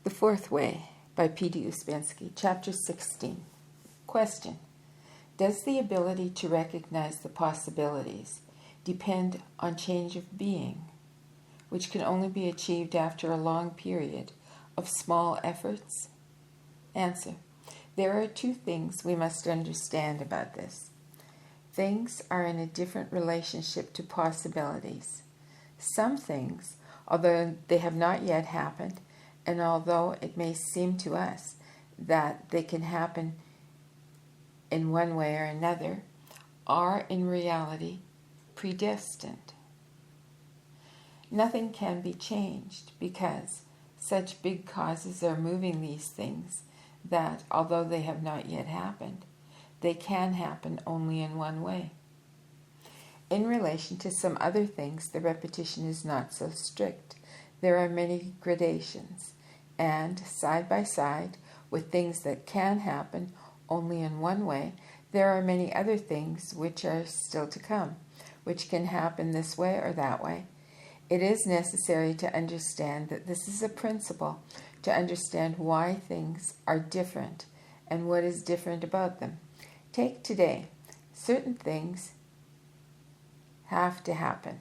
The Fourth Way by P.D. Ouspensky, Chapter 16. Question. Does the ability to recognize the possibilities depend on change of being, which can only be achieved after a long period of small efforts? Answer. There are two things we must understand about this. Things are in a different relationship to possibilities. Some things, although they have not yet happened, and although it may seem to us that they can happen in one way or another, are in reality predestined. Nothing can be changed because such big causes are moving these things that, although they have not yet happened, they can happen only in one way. In relation to some other things, the repetition is not so strict. There are many gradations, and side by side with things that can happen only in one way, there are many other things which are still to come, which can happen this way or that way. It is necessary to understand that this is a principle, to understand why things are different and what is different about them. Take today. Certain things have to happen.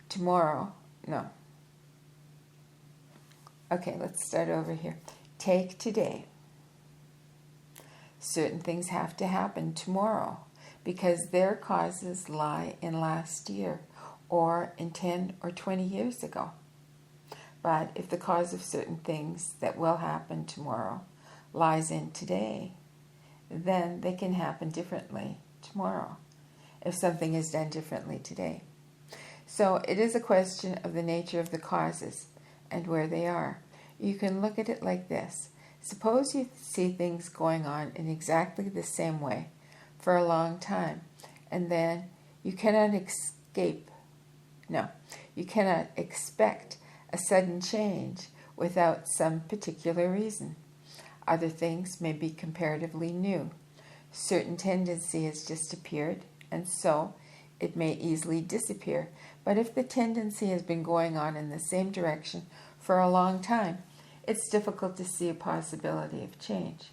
Tomorrow, no. Okay, let's start over here. Take today. Certain things have to happen tomorrow because their causes lie in last year or in 10 or 20 years ago. But if the cause of certain things that will happen tomorrow lies in today, then they can happen differently tomorrow if something is done differently today. So it is a question of the nature of the causes and where they are. You can look at it like this. Suppose you see things going on in exactly the same way for a long time, and then you cannot expect a sudden change without some particular reason. Other things may be comparatively new. Certain tendency has just appeared, and so it may easily disappear. But if the tendency has been going on in the same direction for a long time, it's difficult to see a possibility of change.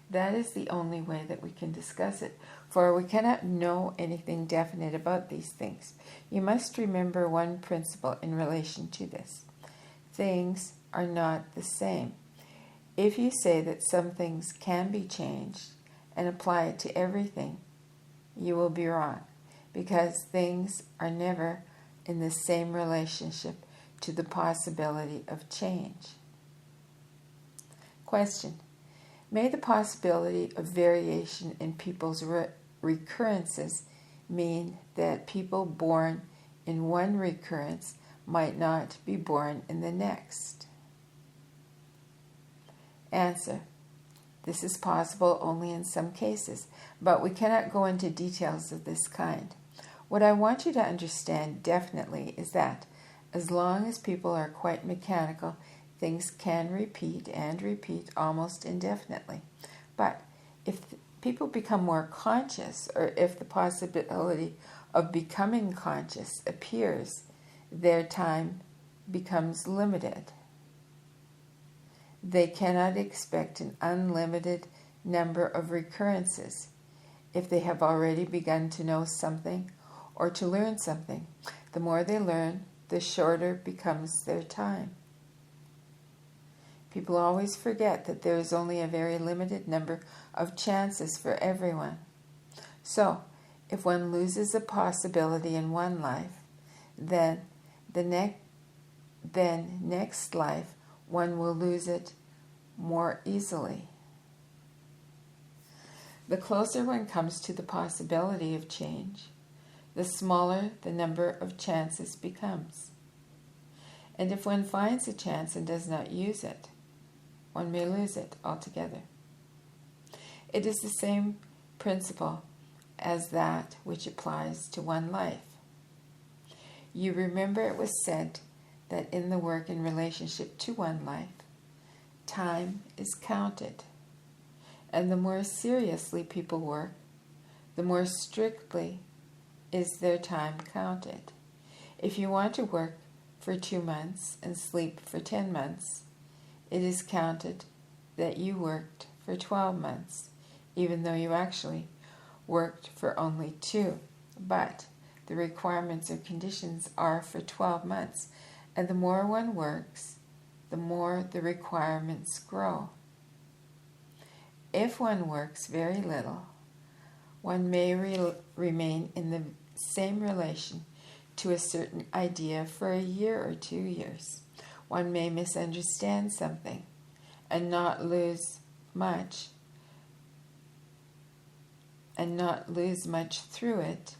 That is the only way that we can discuss it, for we cannot know anything definite about these things. You must remember one principle in relation to this. Things are not the same. If you say that some things can be changed and apply it to everything, you will be wrong, because things are never in the same relationship to the possibility of change. Question. May the possibility of variation in people's recurrences mean that people born in one recurrence might not be born in the next? Answer. This is possible only in some cases, but we cannot go into details of this kind. What I want you to understand definitely is that as long as people are quite mechanical, things can repeat and repeat almost indefinitely. But if people become more conscious, or if the possibility of becoming conscious appears, their time becomes limited. They cannot expect an unlimited number of recurrences. If they have already begun to know something or to learn something, the more they learn, the shorter becomes their time. People always forget that there is only a very limited number of chances for everyone. So, if one loses a possibility in one life, then next life one will lose it more easily. The closer one comes to the possibility of change, the smaller the number of chances becomes. And if one finds a chance and does not use it, one may lose it altogether. It is the same principle as that which applies to one life. You remember it was said that in the work in relationship to one life, time is counted. And the more seriously people work, the more strictly is their time counted. If you want to work for 2 months and sleep for 10 months, it is counted that you worked for 12 months, even though you actually worked for only 2. But the requirements or conditions are for 12 months, and the more one works, the more the requirements grow. If one works very little, one may remain in the same relation to a certain idea for a year or 2 years. One may misunderstand something and not lose much through it,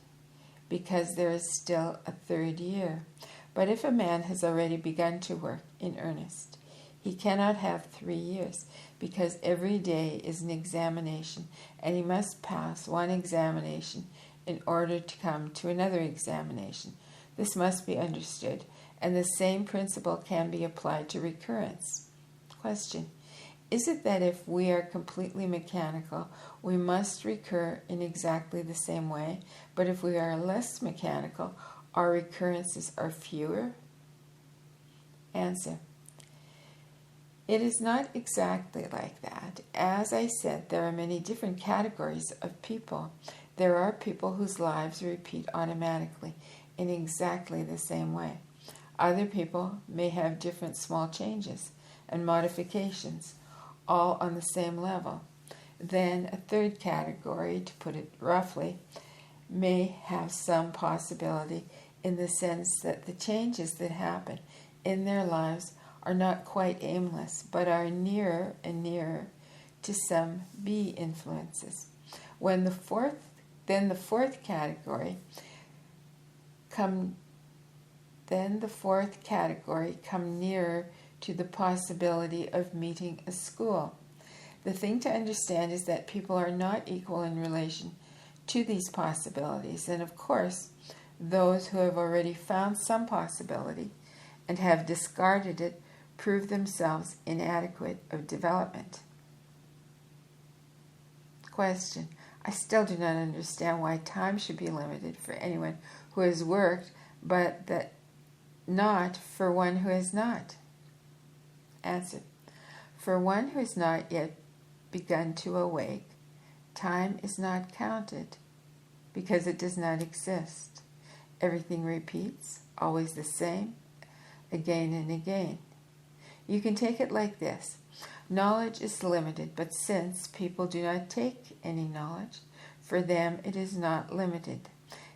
because there is still a 3rd year. But if a man has already begun to work in earnest, he cannot have 3 years, because every day is an examination, and he must pass one examination in order to come to another examination. This must be understood, and the same principle can be applied to recurrence. Question: is it that if we are completely mechanical, we must recur in exactly the same way, but if we are less mechanical, our recurrences are fewer? Answer: it is not exactly like that. As I said, there are many different categories of people. There are people whose lives repeat automatically in exactly the same way. Other people may have different small changes and modifications, all on the same level. Then a 3rd category, to put it roughly, may have some possibility in the sense that the changes that happen in their lives are not quite aimless, but are nearer and nearer to some B influences. When the fourth category come nearer to the possibility of meeting a school. The thing to understand is that people are not equal in relation to these possibilities, and of course, those who have already found some possibility and have discarded it prove themselves inadequate of development. Question: I still do not understand why time should be limited for anyone who has worked, but that not for one who has not. Answer: for one who has not yet begun to awake, time is not counted because it does not exist. Everything repeats, always the same, again and again. You can take it like this: knowledge is limited, but since people do not take any knowledge, for them it is not limited.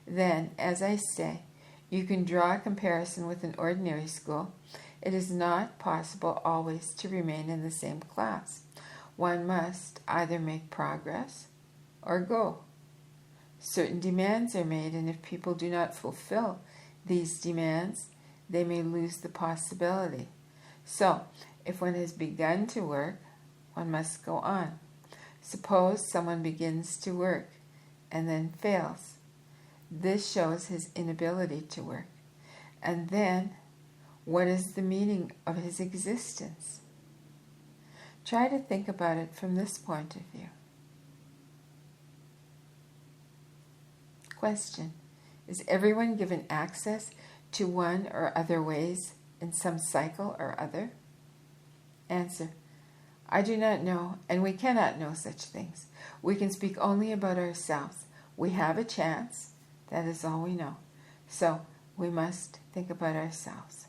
Then, as I say, you can draw a comparison with an ordinary school. It is not possible always to remain in the same class. One must either make progress or go. Certain demands are made, and if people do not fulfill these demands, they may lose the possibility. So, if one has begun to work, one must go on. Suppose someone begins to work and then fails. This shows his inability to work. And then, what is the meaning of his existence? Try to think about it from this point of view. Question: is everyone given access to one or other ways in some cycle or other? Answer: I do not know, and we cannot know such things. We can speak only about ourselves. We have a chance, that is all we know. So we must think about ourselves.